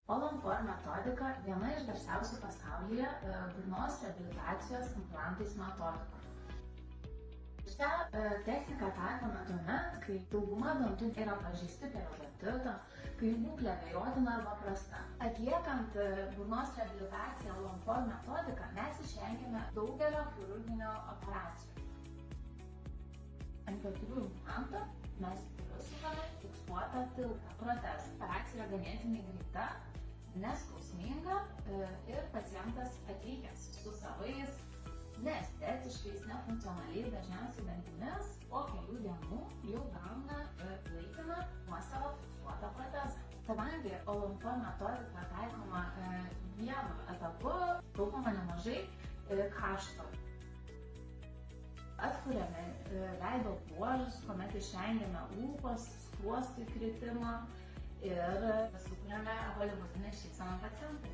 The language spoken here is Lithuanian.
Olanfor metodika viena iš garsiausių pasaulyje burnos reabilitacijos implantais metodikų. Šią techniką taikome tuomet, kai dauguma dantų yra pažeisti periodontitu, kai jų būklė abejotina arba prasta. Atliekant burnos reabilitaciją Olanfor metodika, mes išvengiame daugelio chirurginio operacijų. Ant 4 implantų mes prisukame fiksuotą tiltą protezą. Operacija yra ganėtinai greita, neskausminga ir pacientas atvykęs su savais neestetiškais, nefunkcionaliais dažniausiai dantimis po kelių dienų jau gauna laikiną nuosavą fiksuotą protezą. Kadangi Olanfor metodika taikoma vienu etapu, taupoma nemažai kaštų. Atkuriame veido bruožus, kuomet išvengiame lūpos, skruostų įkritimo ir sukuriame holivudinę šypseną pacientui.